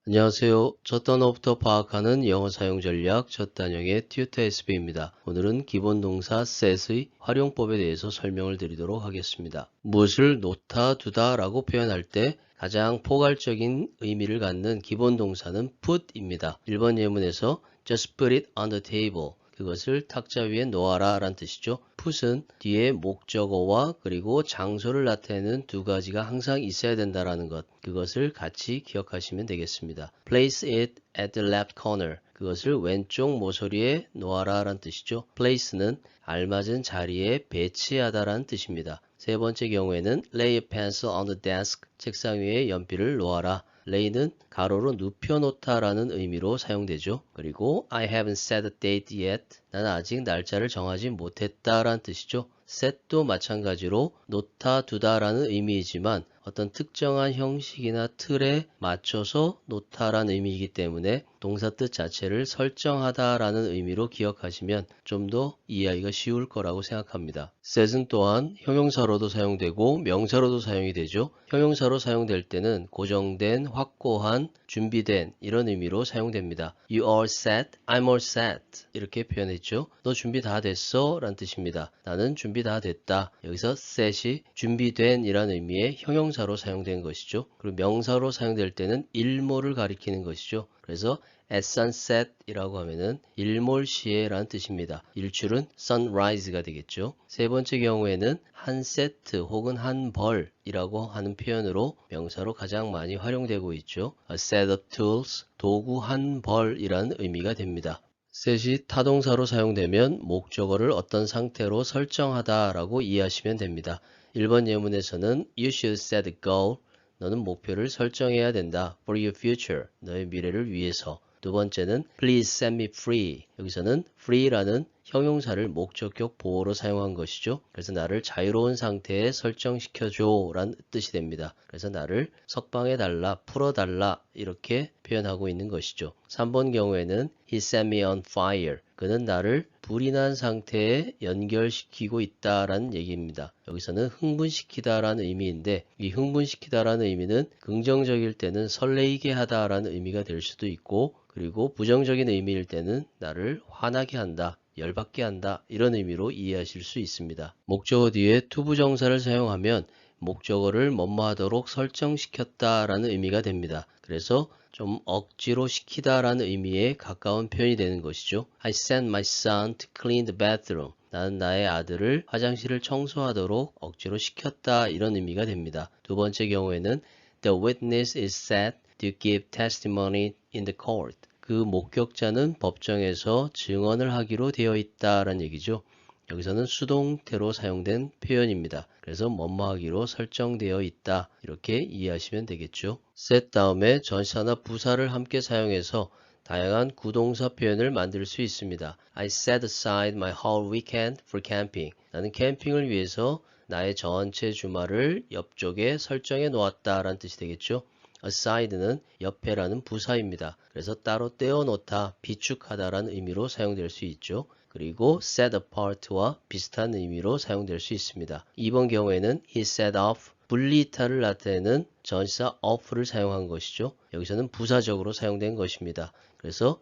안녕하세요. 첫 단어부터 파악하는 영어 사용 전략 첫 단영의 튜터 SB입니다. 오늘은 기본 동사 set의 활용법에 대해서 설명을 드리도록 하겠습니다. 무엇을 놓다 두다 라고 표현할 때 가장 포괄적인 의미를 갖는 기본 동사는 put입니다. 1번 예문에서 just put it on the table, 그것을 탁자 위에 놓아라 라는 뜻이죠. put은 뒤에 목적어와 그리고 장소를 나타내는 두 가지가 항상 있어야 된다라는 것, 그것을 같이 기억하시면 되겠습니다. place it at the left corner, 그것을 왼쪽 모서리에 놓아라 라는 뜻이죠. place는 알맞은 자리에 배치하다 라는 뜻입니다. 세 번째 경우에는 lay a pencil on the desk, 책상 위에 연필을 놓아라. lay는 가로로 눕혀놓다 라는 의미로 사용되죠. 그리고 I haven't set a date yet, 나는 아직 날짜를 정하지 못했다 라는 뜻이죠. set도 마찬가지로 놓다 두다 라는 의미이지만 어떤 특정한 형식이나 틀에 맞춰서 놓다 라는 의미이기 때문에 동사 뜻 자체를 설정하다 라는 의미로 기억하시면 좀 더 이해하기가 쉬울 거라고 생각합니다. set은 또한 형용사로도 사용되고 명사로도 사용이 되죠. 형용사로 사용될 때는 고정된, 확고한, 준비된 이런 의미로 사용됩니다. You are set, I'm all set 이렇게 표현했죠. 너 준비 다 됐어? 라는 뜻입니다. 나는 준비 다 됐다. 여기서 set이 준비된 이란 의미의 형용사로 사용된 것이죠. 그리고 명사로 사용될 때는 일몰을 가리키는 것이죠. 그래서 at sunset 이라고 하면은 일몰시에 라는 뜻입니다. 일출은 sunrise가 되겠죠. 세 번째 경우에는 한 세트 혹은 한 벌이라고 하는 표현으로 명사로 가장 많이 활용되고 있죠. A set of tools, 도구 한 벌이라는 의미가 됩니다. set이 타동사로 사용되면 목적어를 어떤 상태로 설정하다 라고 이해하시면 됩니다. 1번 예문에서는 You should set a goal, 너는 목표를 설정해야 된다. For your future, 너의 미래를 위해서. 두 번째는 Please set me free, 여기서는 free라는 형용사를 목적격 보호로 사용한 것이죠. 그래서 나를 자유로운 상태에 설정시켜줘 라는 뜻이 됩니다. 그래서 나를 석방해 달라, 풀어 달라 이렇게 표현하고 있는 것이죠. 3번 경우에는 He set me on fire, 그는 나를 불이 난 상태에 연결시키고 있다라는 얘기입니다. 여기서는 흥분시키다라는 의미인데 이 흥분시키다라는 의미는 긍정적일 때는 설레이게 하다라는 의미가 될 수도 있고, 그리고 부정적인 의미일 때는 나를 화나게 한다, 열받게 한다 이런 의미로 이해하실 수 있습니다. 목적어 뒤에 투부정사를 사용하면 목적어를 뭐뭐 하도록 설정시켰다라는 의미가 됩니다. 그래서 좀 억지로 시키다라는 의미에 가까운 표현이 되는 것이죠. I sent my son to clean the bathroom. 나는 나의 아들을 화장실을 청소하도록 억지로 시켰다 이런 의미가 됩니다. 두 번째 경우에는 The witness is set to give testimony in the court. 그 목격자는 법정에서 증언을 하기로 되어 있다라는 얘기죠. 여기서는 수동태로 사용된 표현입니다. 그래서 뭐뭐 하기로 설정되어 있다 이렇게 이해하시면 되겠죠. set 다음에 전치사나 부사를 함께 사용해서 다양한 구동사 표현을 만들 수 있습니다. I set aside my whole weekend for camping. 나는 캠핑을 위해서 나의 전체 주말을 옆쪽에 설정해 놓았다라는 뜻이 되겠죠. aside는 옆에라는 부사입니다. 그래서 따로 떼어 놓다, 비축하다라는 의미로 사용될 수 있죠. 그리고 set apart와 비슷한 의미로 사용될 수 있습니다. 이번 경우에는 he set off, 분리타를 나타내는 전치사 off를 사용한 것이죠. 여기서는 부사적으로 사용된 것입니다. 그래서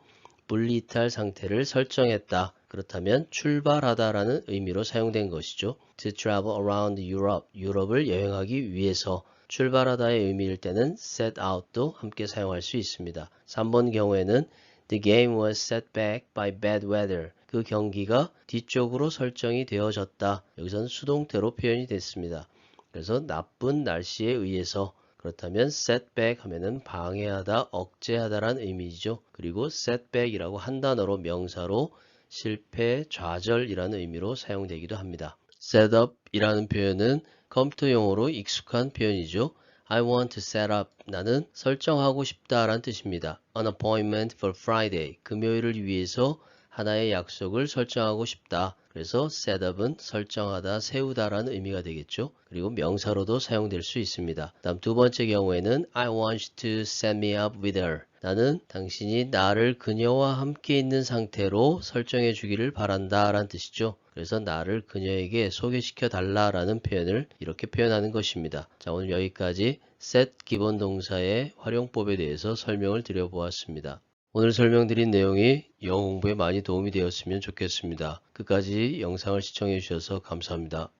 분리탈 상태를 설정했다. 그렇다면 출발하다라는 의미로 사용된 것이죠. To travel around Europe, 유럽을 여행하기 위해서. 출발하다의 의미일 때는 set out도 함께 사용할 수 있습니다. 3번 경우에는 The game was set back by bad weather. 그 경기가 뒤쪽으로 설정이 되어졌다. 여기서는 수동태로 표현이 됐습니다. 그래서 나쁜 날씨에 의해서. 그렇다면 setback 하면은 방해하다, 억제하다라는 의미죠. 그리고 setback이라고 한 단어로 명사로 실패, 좌절이라는 의미로 사용되기도 합니다. setup이라는 표현은 컴퓨터 용어로 익숙한 표현이죠. I want to set up. 나는 설정하고 싶다라는 뜻입니다. An appointment for Friday. 금요일을 위해서 하나의 약속을 설정하고 싶다. 그래서 setup은 설정하다, 세우다라는 의미가 되겠죠. 그리고 명사로도 사용될 수 있습니다. 다음 두 번째 경우에는 I want you to set me up with her. 나는 당신이 나를 그녀와 함께 있는 상태로 설정해 주기를 바란다 라는 뜻이죠. 그래서 나를 그녀에게 소개시켜 달라라는 표현을 이렇게 표현하는 것입니다. 자, 오늘 여기까지 set 기본 동사의 활용법에 대해서 설명을 드려보았습니다. 오늘 설명드린 내용이 영어 공부에 많이 도움이 되었으면 좋겠습니다. 끝까지 영상을 시청해 주셔서 감사합니다.